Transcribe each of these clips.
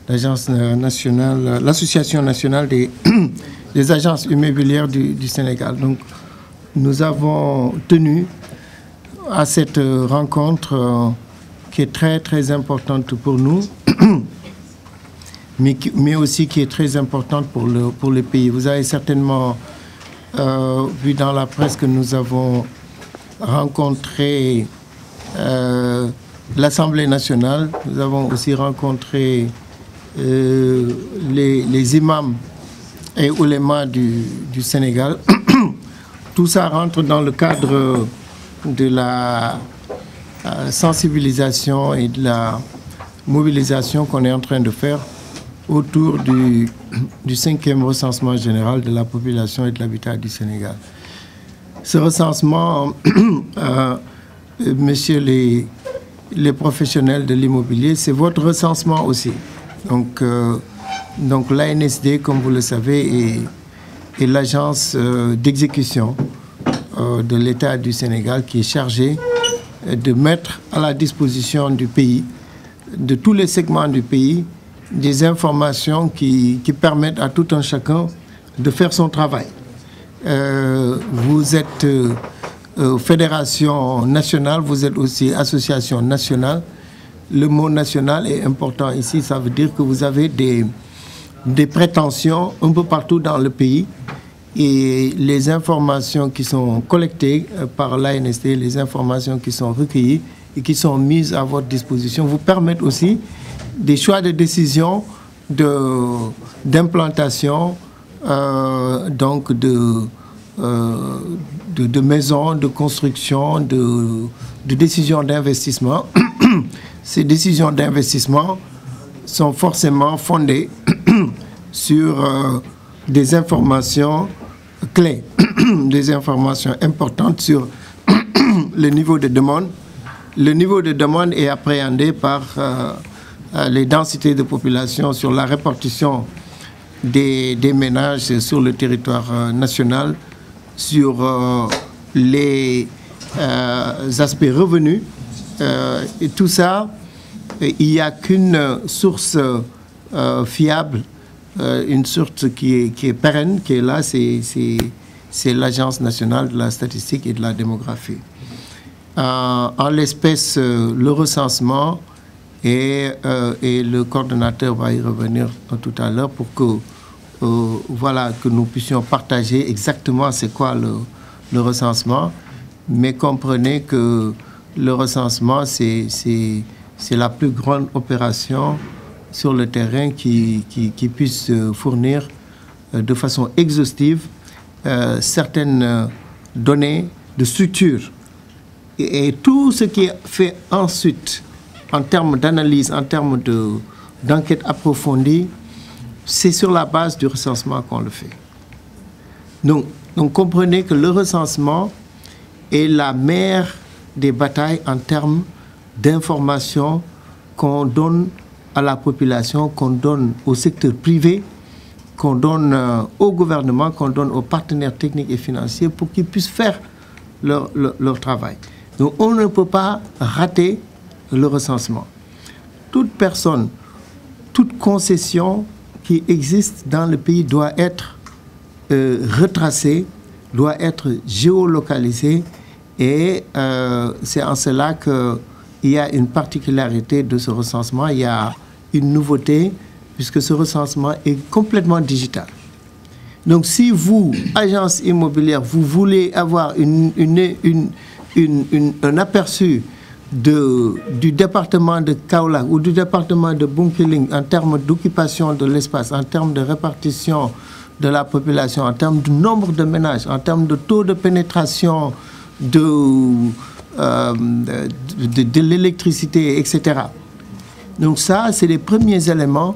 l'agence nationale, l'association nationale des agences immobilières du Sénégal. Donc, nous avons tenu à cette rencontre qui est très, très importante pour nous, mais aussi qui est très importante pour le pays. Vous avez certainement vu dans la presse que nous avons rencontré l'Assemblée nationale. Nous avons aussi rencontré les imams et oulémas du Sénégal. Tout ça rentre dans le cadre de la sensibilisation et de la mobilisation qu'on est en train de faire autour du 5e recensement général de la population et de l'habitat du Sénégal. Ce recensement, messieurs les professionnels de l'immobilier, c'est votre recensement aussi. Donc l'ANSD, comme vous le savez, est l'agence d'exécution de l'État du Sénégal qui est chargée de mettre à la disposition du pays, de tous les segments du pays, des informations qui permettent à tout un chacun de faire son travail. Vous êtes fédération nationale, vous êtes aussi association nationale. Le mot national est important ici, ça veut dire que vous avez des prétentions un peu partout dans le pays. Et les informations qui sont collectées par l'ANSD, les informations qui sont recueillies et qui sont mises à votre disposition vous permettent aussi des choix de décision d'implantation, donc de maisons, de construction, de décisions d'investissement. Ces décisions d'investissement sont forcément fondées sur des informations clés, des informations importantes sur le niveau de demande. Le niveau de demande est appréhendé par les densités de population sur la répartition des ménages sur le territoire national, sur les aspects revenus. Et tout ça, il n'y a qu'une source fiable, une source qui est pérenne, qui est là, c'est l'Agence nationale de la statistique et de la démographie. En l'espèce, le recensement, et le coordonnateur va y revenir tout à l'heure pour que, que nous puissions partager exactement c'est quoi le recensement. Mais comprenez que le recensement, c'est la plus grande opération sur le terrain qui puisse fournir de façon exhaustive certaines données de structure. Et tout ce qui est fait ensuite, en termes d'analyse, en termes d'enquête approfondie, c'est sur la base du recensement qu'on le fait. Donc comprenez que le recensement est la mère des batailles en termes d'informations qu'on donne à la population, qu'on donne au secteur privé, qu'on donne au gouvernement, qu'on donne aux partenaires techniques et financiers pour qu'ils puissent faire leur travail. Donc on ne peut pas rater le recensement. Toute personne, toute concession qui existe dans le pays doit être retracée, doit être géolocalisée, et c'est en cela qu'il y a une particularité de ce recensement. Il y a une nouveauté, puisque ce recensement est complètement digital. Donc si vous, agence immobilière, vous voulez avoir un aperçu du département de Kaolack ou du département de Bounkiling en termes d'occupation de l'espace, en termes de répartition de la population, en termes du nombre de ménages, en termes de taux de pénétration de l'électricité, etc. Donc ça, c'est les premiers éléments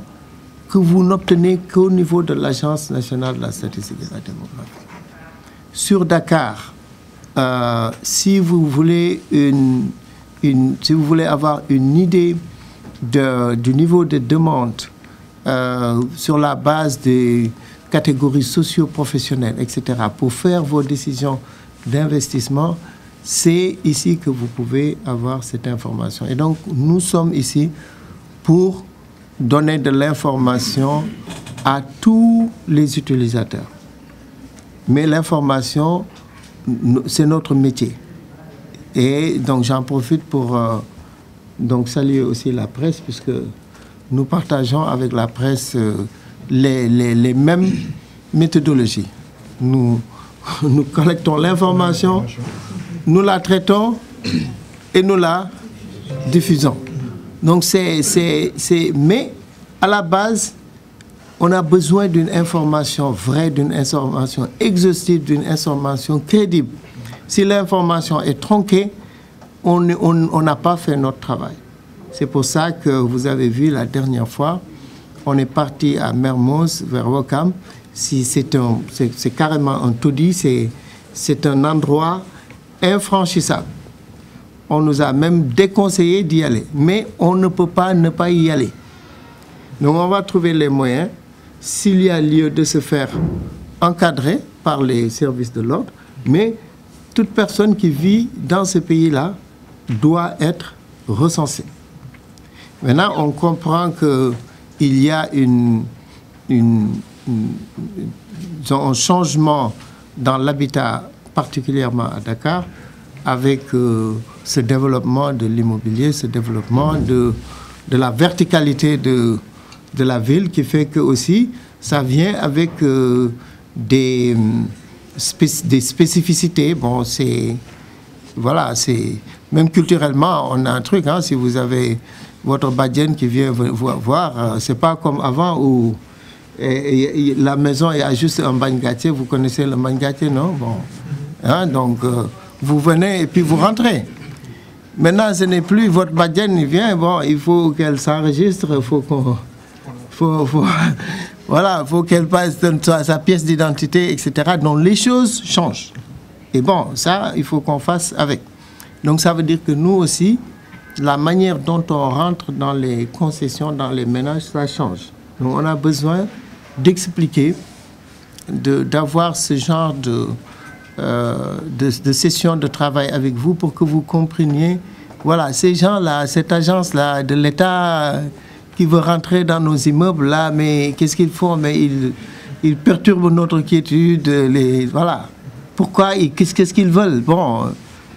que vous n'obtenez qu'au niveau de l'Agence nationale de la statistique et de la démographie. Sur Dakar, si vous voulez avoir une idée du niveau de demande sur la base des catégories socio-professionnelles, etc., pour faire vos décisions d'investissement, c'est ici que vous pouvez avoir cette information. Et donc, nous sommes ici pour donner de l'information à tous les utilisateurs. Mais l'information, c'est notre métier. Et donc j'en profite pour donc saluer aussi la presse, puisque nous partageons avec la presse les mêmes méthodologies. Nous collectons l'information, nous la traitons et nous la diffusons. Donc mais à la base, on a besoin d'une information vraie, d'une information exhaustive, d'une information crédible. Si l'information est tronquée, on n'a pas fait notre travail. C'est pour ça que vous avez vu la dernière fois, on est parti à Mermoz, vers Ouakam. C'est carrément un taudis, c'est un endroit infranchissable. On nous a même déconseillé d'y aller, mais on ne peut pas ne pas y aller. Donc on va trouver les moyens, s'il y a lieu de se faire encadrer par les services de l'ordre, mais toute personne qui vit dans ce pays-là doit être recensée. Maintenant, on comprend qu'il y a un changement dans l'habitat, particulièrement à Dakar, avec ce développement de l'immobilier, ce développement de la verticalité de la ville, qui fait que aussi ça vient avec des spécificités. Bon, voilà, même culturellement, on a un truc, hein, si vous avez votre badienne qui vient vous voir, c'est pas comme avant où la maison il y a juste un bagne-gâtier. Vous connaissez le bagne-gâtier, non? Bon, hein, donc vous venez et puis vous rentrez. Maintenant, ce n'est plus votre badienne, il vient, bon, il faut qu'elle s'enregistre, voilà, faut qu'elle passe sa pièce d'identité, etc. Donc les choses changent. Et bon, ça, il faut qu'on fasse avec. Donc ça veut dire que nous aussi, la manière dont on rentre dans les concessions, dans les ménages, ça change. Donc on a besoin d'expliquer, d'avoir ce genre de session de travail avec vous pour que vous compreniez, voilà, ces gens-là, cette agence-là de l'État qui veut rentrer dans nos immeubles, là, mais qu'est-ce qu'ils font? Mais ils perturbent notre quiétude, voilà. Pourquoi? Qu'est-ce qu'ils veulent? Bon,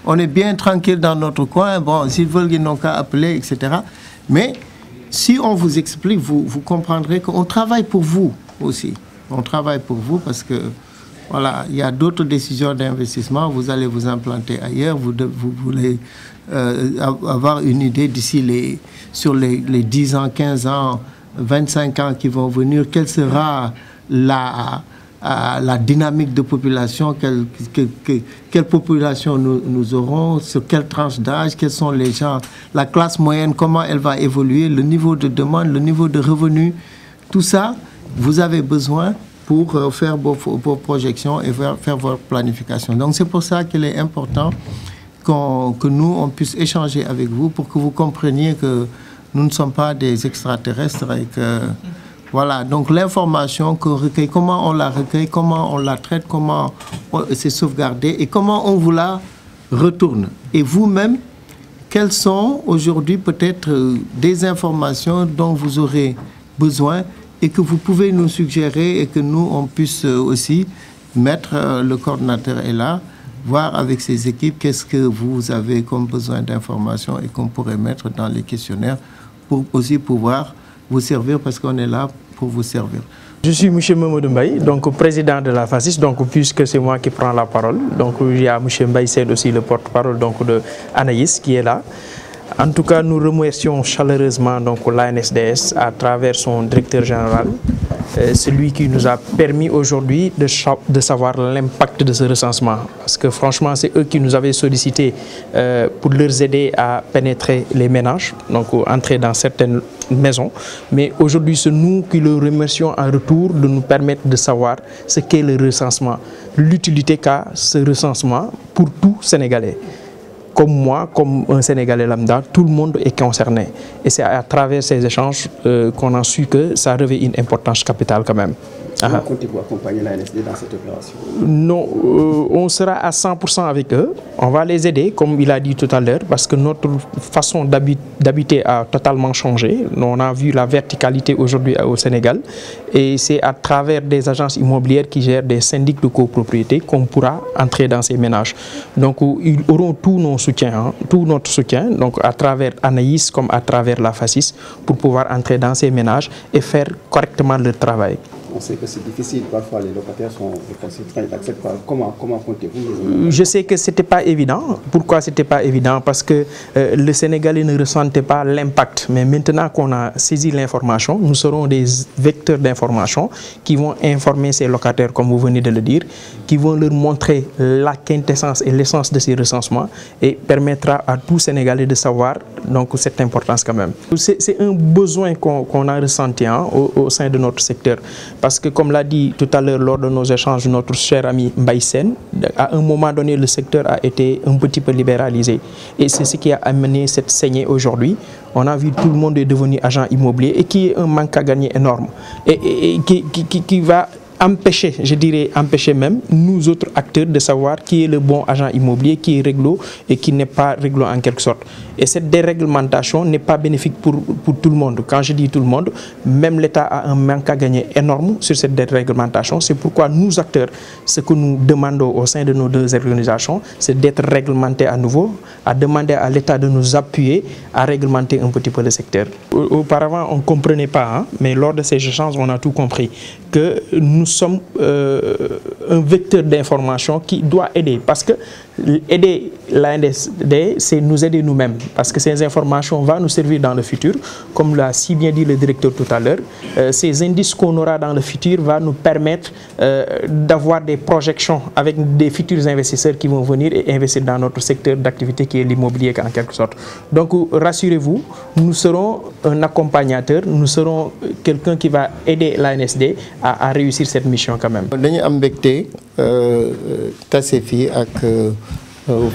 on est bien tranquille dans notre coin, bon, s'ils veulent, ils n'ont qu'à appeler, etc. Mais si on vous explique, vous comprendrez qu'on travaille pour vous aussi. On travaille pour vous parce que, voilà, il y a d'autres décisions d'investissement, vous allez vous implanter ailleurs, vous voulez avoir une idée d'ici sur les 10 ans, 15 ans, 25 ans qui vont venir, quelle sera la dynamique de population, quelle population nous aurons, sur quelle tranche d'âge, quels sont les gens, la classe moyenne, comment elle va évoluer, le niveau de demande, le niveau de revenu, tout ça, vous avez besoin pour faire vos projections et faire votre planification. Donc c'est pour ça qu'il est important que nous, on puisse échanger avec vous pour que vous compreniez que nous ne sommes pas des extraterrestres et que, voilà, donc l'information qu'on recueille, comment on la recueille, comment on la traite, comment c'est sauvegardé et comment on vous la retourne. Et vous-même, quelles sont aujourd'hui peut-être des informations dont vous aurez besoin et que vous pouvez nous suggérer et que nous, on puisse aussi mettre, le coordinateur est là, voir avec ses équipes qu'est-ce que vous avez comme besoin d'informations et qu'on pourrait mettre dans les questionnaires pour aussi pouvoir vous servir parce qu'on est là pour vous servir. Je suis M. Mamadou Mbaye, donc président de la FASIS, donc puisque c'est moi qui prends la parole. Donc il y a M. Mbaye, c'est aussi le porte-parole de Anaïs qui est là. En tout cas, nous remercions chaleureusement l'ANSDS à travers son directeur général, celui qui nous a permis aujourd'hui de savoir l'impact de ce recensement. Parce que franchement, c'est eux qui nous avaient sollicité pour leur aider à pénétrer les ménages, donc entrer dans certaines maisons. Mais aujourd'hui, c'est nous qui le remercions en retour de nous permettre de savoir ce qu'est le recensement, l'utilité qu'a ce recensement pour tout Sénégalais. Comme moi, comme un Sénégalais lambda, tout le monde est concerné. Et c'est à travers ces échanges qu'on a su que ça revêt une importance capitale quand même. Comment comptez-vous accompagner l'ANSD dans cette opération? Non, on sera à 100% avec eux. On va les aider, comme il a dit tout à l'heure, parce que notre façon d'habiter a totalement changé. On a vu la verticalité aujourd'hui au Sénégal. Et c'est à travers des agences immobilières qui gèrent des syndics de copropriété qu'on pourra entrer dans ces ménages. Donc, ils auront tout notre soutien, donc à travers Anaïs comme à travers la FACIS, pour pouvoir entrer dans ces ménages et faire correctement leur travail. On sait que c'est difficile, parfois les locataires sont récalcitrants, ils n'acceptent pas. Comment comptez-vous? Je sais que ce n'était pas évident. Pourquoi ce n'était pas évident? Parce que le Sénégalais ne ressentait pas l'impact. Mais maintenant qu'on a saisi l'information, nous serons des vecteurs d'information qui vont informer ces locataires, comme vous venez de le dire, qui vont leur montrer la quintessence et l'essence de ces recensements et permettra à tout Sénégalais de savoir donc cette importance quand même. C'est un besoin qu'on a ressenti au sein de notre secteur. Parce que comme l'a dit tout à l'heure lors de nos échanges, notre cher ami Mbaye Sène, à un moment donné, le secteur a été un petit peu libéralisé. Et c'est ce qui a amené cette saignée aujourd'hui. On a vu tout le monde est devenu agent immobilier et qui est un manque à gagner énorme. Et qui va empêcher, je dirais empêcher même, nous autres acteurs de savoir qui est le bon agent immobilier, qui est réglo et qui n'est pas réglo en quelque sorte. Et cette déréglementation n'est pas bénéfique pour tout le monde. Quand je dis tout le monde, même l'État a un manque à gagner énorme sur cette déréglementation. C'est pourquoi nous acteurs, ce que nous demandons au sein de nos deux organisations, c'est d'être réglementés à nouveau, à demander à l'État de nous appuyer à réglementer un petit peu le secteur. Auparavant, on ne comprenait pas, mais lors de ces échanges, on a tout compris, que nous sommes un vecteur d'information qui doit aider. Parce que aider l'ANSD, c'est nous aider nous-mêmes. Parce que ces informations vont nous servir dans le futur. Comme l'a si bien dit le directeur tout à l'heure, ces indices qu'on aura dans le futur vont nous permettre d'avoir des projections avec des futurs investisseurs qui vont venir et investir dans notre secteur d'activité qui est l'immobilier en quelque sorte. Donc rassurez-vous, nous serons un accompagnateur, nous serons quelqu'un qui va aider l'ANSD à réussir cette mission quand même. Dañu am mbégte tase fii ak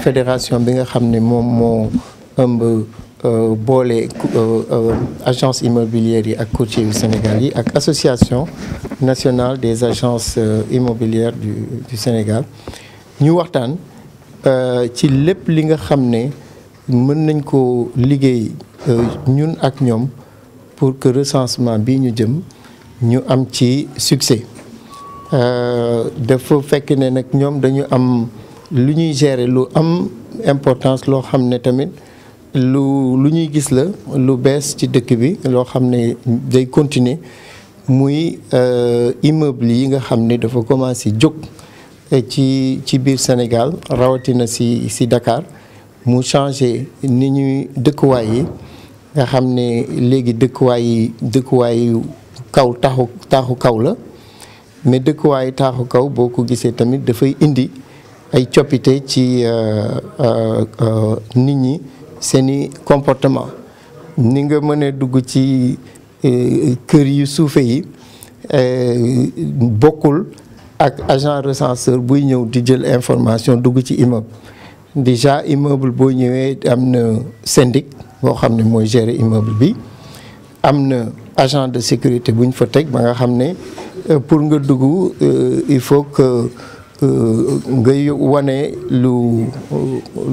fédération bi nga xam ne moom moo ëmb boole agence immobilière yi ak courtier yu Sénégal yi ak association nationale des agences immobilières du Sénégal ñu waxtaan ci lépp li nga xam ne mën nañ ko liggéey ñun ak ñoom pour que recensement bi ñu jëm ñu am ci succès. dafa fekk ne nag ñoom dañu am lu ñuy gérer lu am importance loo xam ne tamit lu ñuy gis la lu bees ci dëkk bi loo xam ne day continuer muy immeuble yi nga xam ne dafa commencé jóg ci biir Sénégal rawatina si Dakar mu changé ni ñuy dëkkuwaay yi nga xam ne léegi dëkkuwaayu kaw taaxu kaw la. mais dëkkuwaay taaxu kaw boo ko gisee tamit dafay indi ay coppite ci nit ñi seeni comportement ni nga mënee dugg ci kër yu suufe yi bokkul ak agent recenseur buy ñëw di jël information dugg ci immeuble déjà immeuble boo ñëwee am na syndic boo xam ne mooy gérer immeuble bi am na agent de sécurité bu ñu fa teg ba nga xam ne pour nga dugg il faut que ngay wane lu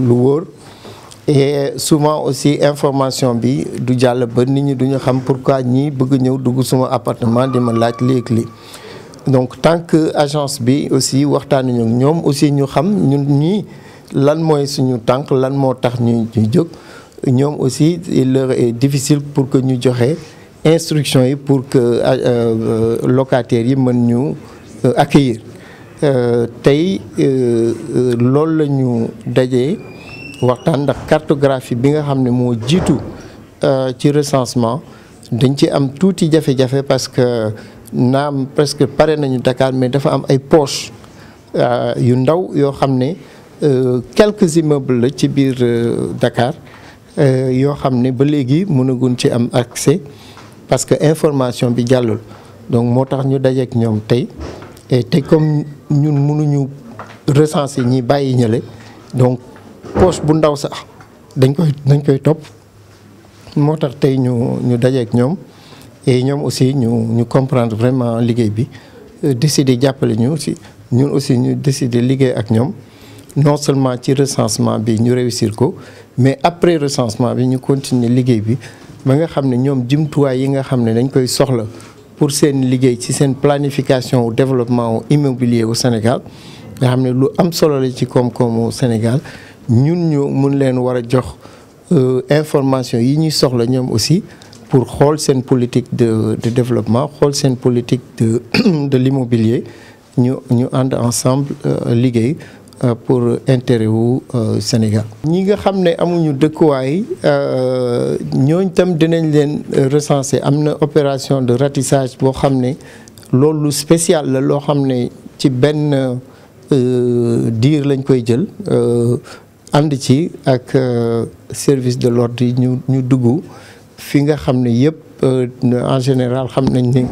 wóor et souvent aussi information bi du jàll ba nit ñi duñu xam pourquoi ñii bëgg ñëw dugg suma appartement di ma laaj léegi donc tant que agence bi aussi waxtaanuñu ñoom aussi ñu xam ñun ñii lan mooy suñu tànk lan moo tax ñu jóg ñoom aussi il leur est difficile pour que ñu joxe instruction yi pour que locataires yi mën ñu accueillir tey loolu la ñu dajee waxtaan ndax cartographie bi nga xam ne moo jiitu ci recensement dañ ci am tuuti jafe-jafe parce que naam presque pare nañu Dakar mais dafa am ay poches yu ndaw yoo xam ne quelques immeubles la ci biir Dakar yoo xam ne ba léegi mënaguñ ci am accès parce que information bi jàllul donc moo tax ñu dajeek ñoom tey te comme ñun mënuñu recenser ñi bàyyi ñële donc poche bu ndaw sax dañ koy topp moo tax tey ñu dajeek ñoom et ñoom aussi ñu comprendre vraiment liggéey bi décidé jàppale ñu aussi ñun aussi ñu décidé liggéey ak ñoom non seulement ci recensement bi ñu réussir ko mais après recensement bi ñu continuer liggéey bi ba nga xam ne ñoom jumtuwaay yi nga xam ne dañ koy soxla pour seen liggéey ci seen planification au développement immobilier au Sénégal nga xam ne lu am solo la ci koom-koomu Sénégal ñun ñu mun leen war a jox information yi ñuy soxla ñoom aussi pour xool seen politique de développement xool seen politique de l'immobilier ñu ànd ensemble liggéey pour intérêt wu Sénégal. ñi nga xam ne amuñu dëkkuwaay ñooñ tam dinañ leen recenser am na opération de ratissage boo xam ne loolu spécial la loo xam ne ci benn diir lañ koy jël ànd ci ak service de l'ordre yi ñu dugg fi nga xam ne yëpp en général xam nañ ne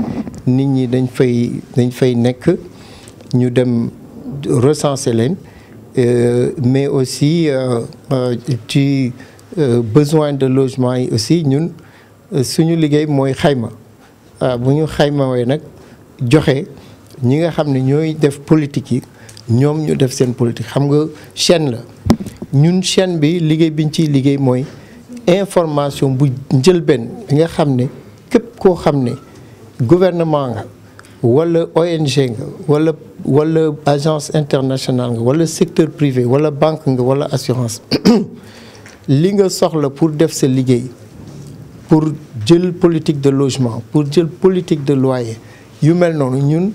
nit ñi dañ fay nekk ñu dem recenser leen mais aussi ci besoin de logement yi aussi ñun suñu liggéey mooy xayma bu ñu xaymawee nag joxe ñi nga xam ne ñooy def politique yi ñoom ñu def seen politique xam nga chaîne la ñun chaîne bi liggéey biñ ciy liggéey mooy information bu njëlbeen bi nga xam ne képp koo xam ne gouvernement nga wala ONG nga wala agence internationale nga wala secteur privé wala banque nga wala assurance li nga soxla pour def sa liggéey pour jël politique de logement pour jël politique de loyer yu mel noonu ñun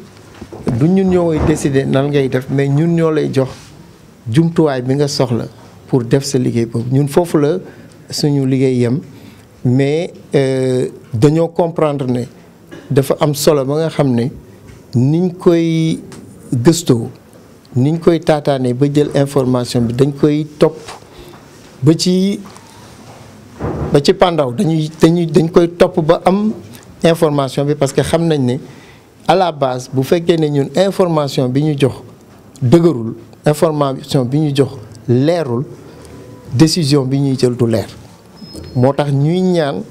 du ñun ñooy décider nan ngay def mais ñun ñoo lay jox jumtuwaay bi nga soxla pour def sa liggéey boobu ñun foofu la suñu liggéey yem mais dañoo comprendre ne dafa am solo ba nga xam ne niñ koy gëstoo niñ koy taataanee ba jël information bi dañ koy topp ba ci pandaw dañ koy topp ba am information bi parce que xam nañ ne à la base bu fekkee ne ñun information bi ñu jox dëgërul information bi ñu jox leerul décision bi ñuy jël du leer moo tax ñuy ñaan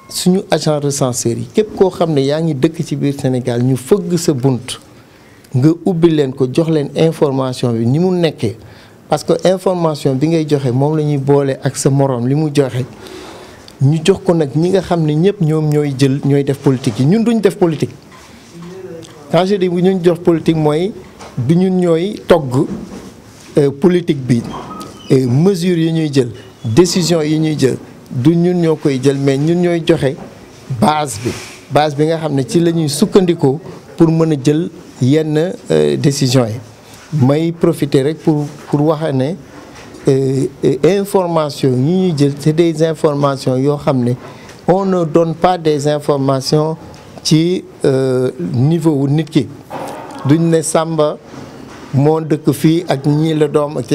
suñu agent recenseur yi képp koo xam ne yaa ngi dëkk ci biir Sénégal ñu fëgg sa bunt nga ubbi leen ko jox leen information bi ni mu nekkee parce que information bi ngay joxe moom la ñuy boole ak sa moroom li mu joxe ñu jox ko nag ñi nga xam ne ñëpp ñoom ñooy def politique yi ñun duñ def politique. quand je dis bu ñu jox politique mooy du ñun ñooy togg politique bi mesures yi ñuy jël décision yi ñuy jël du ñun ñoo koy jël mais ñun ñooy joxe base bi nga xam ne ci la ñuy sukkandikoo pour mën a jël yenn décisions yi may profiter rek pour wax ne information yi ñuy jël c'est des informations yoo xam ne on ne donne pas des informations ci niveau wu nit ki duñ ne Samba moo dëkk fii ak ñii la doom ak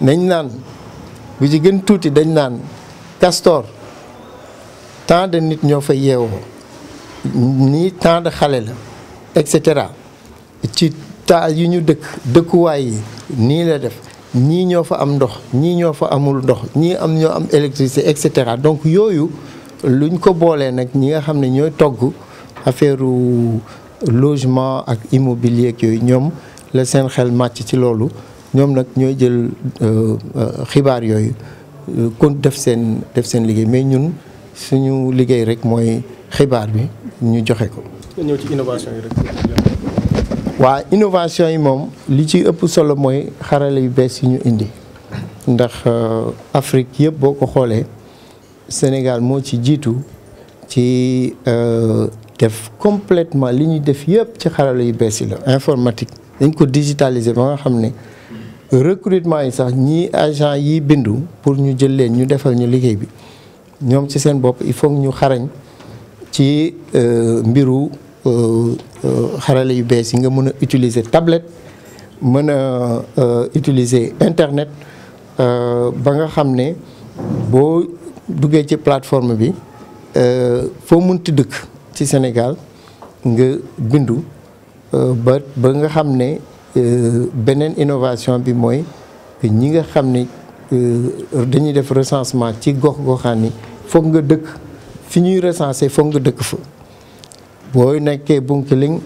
nañ naan bu ci gën tuuti dañ naan Castor tant de nit ñoo fa yeewoo nii tant de xale la et cetera ci taal yu ñu dëkkuwaay yi nii la def ñii ñoo fa am ndox ñii ñoo fa amul ndox ñii ñoo am électricité et cetera donc yooyu luñ ko boolee nag ñi nga xam ne ñooy togg affaire logement ak immobilier ak yooyu ñoom la seen xel màcc ci loolu ñoom nag ñooy jël xibaar yooyu kon def seen liggéey mais ñun suñu liggéey rek mooy xibaar bi ñu joxe ko. ñëw ci innovation yi rek. waa innovation yi moom li ci ëpp solo mooy xarale yu bees yi ñu indi ndax Afrique yëpp boo ko xoolee Sénégal moo ci jiitu ci def complètement li ñuy def yëpp ci xarale yu bees yi la informatique dañ ko digitaliser ba nga xam ne recrutement yi sax ñii agent yi bindu pour ñu jël leen ñu defal ñu liggéey bi ñoom ci seen bopp il faut ñu xarañ ci mbiru xarale yu bees yi nga mën a utiliser tablette mën a utiliser internet ba nga xam ne boo duggee ci plateforme bi foo mënti dëkk ci Sénégal nga bindu ba nga xam ne beneen innovation bi mooy ñi nga xam ne dañuy def recensement ci gox-goxaan yi foog nga dëkk fi ñuy recenser foog nga dëkk fa booy nekkee Bunkiling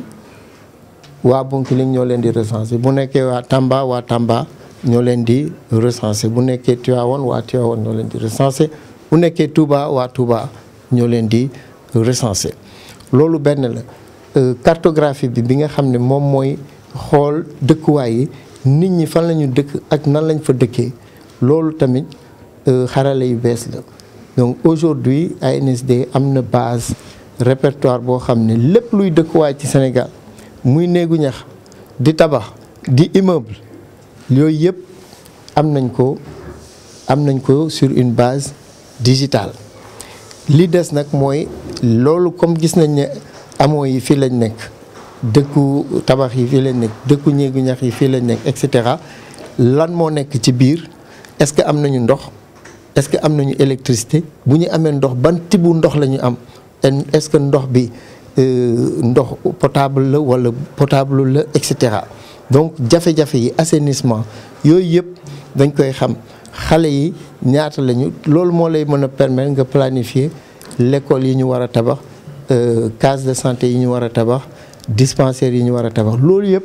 waa Bounkiling ñoo leen di recenser bu nekkee waa Tamba ñoo leen di recenser bu nekkee Tivaouane waa Tivaouane ñoo leen di recenser bu nekkee Touba waa Touba ñoo leen di recenser loolu benn la cartographie bi nga xam ne moom mooy xool dëkkuwaay yi nit ñi fan la ñu dëkk ak nan lañ fa dëkkee loolu tamit xarale yu bees la donc aujourd'hui ANSD am na base répertoire boo xam ne lépp luy dëkkuwaay ci Sénégal muy néegu ñax di tabax di immeuble yooyu yëpp am nañ ko sur une base digitale li des nag mooy loolu comme gis nañ ne amoo yi fii lañ nekk dëkku tabax yi fii lañ nekk dëkku néegu ñax yi fii lañ nekk et cetera lan moo nekk ci biir est-ce que am nañu ndox est-ce que am nañu électricité bu ñu amee ndox ban tibu ndox la ñu am est-ce que ndox bi ndox potable la wala potable la et cetera donc jafe-jafe yi assainissement yooyu yëpp dañ koy xam xale yi ñaata lañu loolu moo lay mën a permettre nga planifier l'école yi ñu war a tabax case de santé yi ñu war a tabax dispensaires yi ñu war a tabax loolu yëpp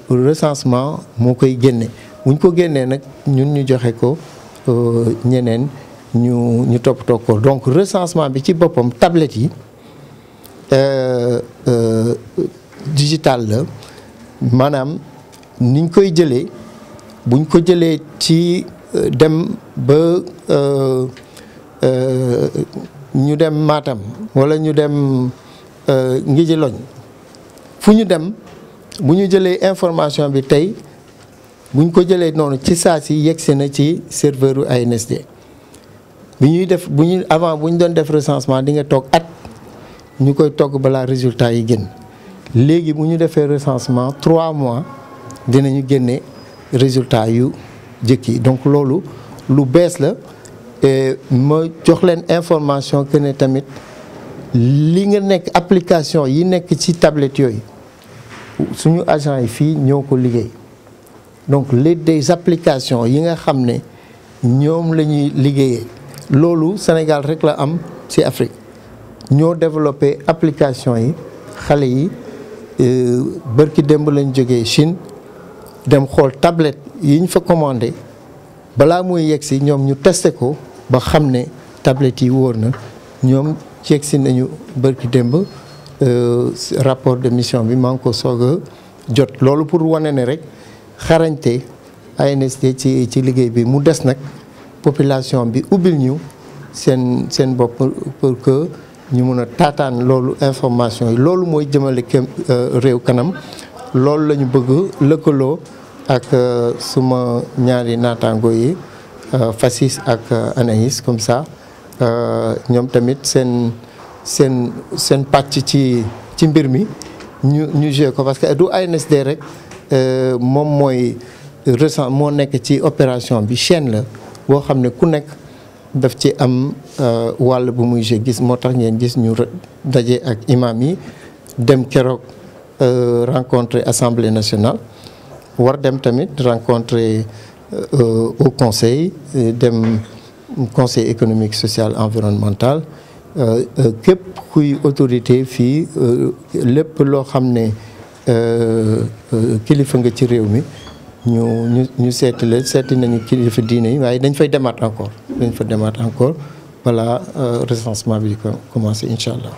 recensement moo koy génne bu ñu ko génnee nag ñun ñu joxe ko ñeneen ñu toppatoo ko donc recensement bi ci boppam tablette yi digital la maanaam niñ koy jëlee buñ ko jëlee ci dem ba ñu dem Matam wala ñu dem Ngidjiloñ fu ñu dem bu ñu jëlee information bi tey buñ ko jëlee noonu ci saa si yegsi na ci serveur u ANSD bi ñuy def avant bu ñu doon def recensement di nga toog at ñu koy togg balaa résultat yi génn léegi bu ñu defee recensement 3 mois dinañu génne résultat yu jëkk yi donc loolu lu bees la ma jox leen information que ne tamit li nga nekk application yi nekk ci tablette yooyu suñu agent yi fii ñoo ko liggéey donc des applications yi nga xam ne ñoom la ñuy liggéeyee loolu Sénégal rek la am ci Afrique ñoo développé application yi xale yi bërki démb lañ jógee Chine dem xool tablette yi ñu fa commandé balaa muy yegsi ñoom ñu testé ko ba xam ne tablette yi wóor na ñoom yegsi nañu bërki démb rapport de mission bi maa ngi ko soog a jot loolu pour wane ne rek xarañte ANSD ci liggéey bi mu des nag population bi ubbil ñu seen bopp pour que ñu mën a taataan loolu information yi loolu mooy jëmale réew kanam loolu la ñu bëgg lëkkaloo ak suma ñaari naataango yi Fasis ak Anaïs comme ça ñoom tamit seen pàcc ci mbir mi ñu joué ko parce que du ANSD rek moom mooy moo nekk ci opération bi chaîne la boo xam ne ku nekk daf ci am wàll bu muy joué gis moo tax ngeen gis ñu daje ak imam yi dem keroog rencontrer Assemblée nationale war dem tamit rencontrer au conseil dem conseil économique social environnemental képp kuy autorité fii lépp loo xam ne kilifa nga ci réew mi ñu seeti nañu kilifa diine yi waaye dañ fay demaat encore balaa recensement bi di ko commencé incha allah.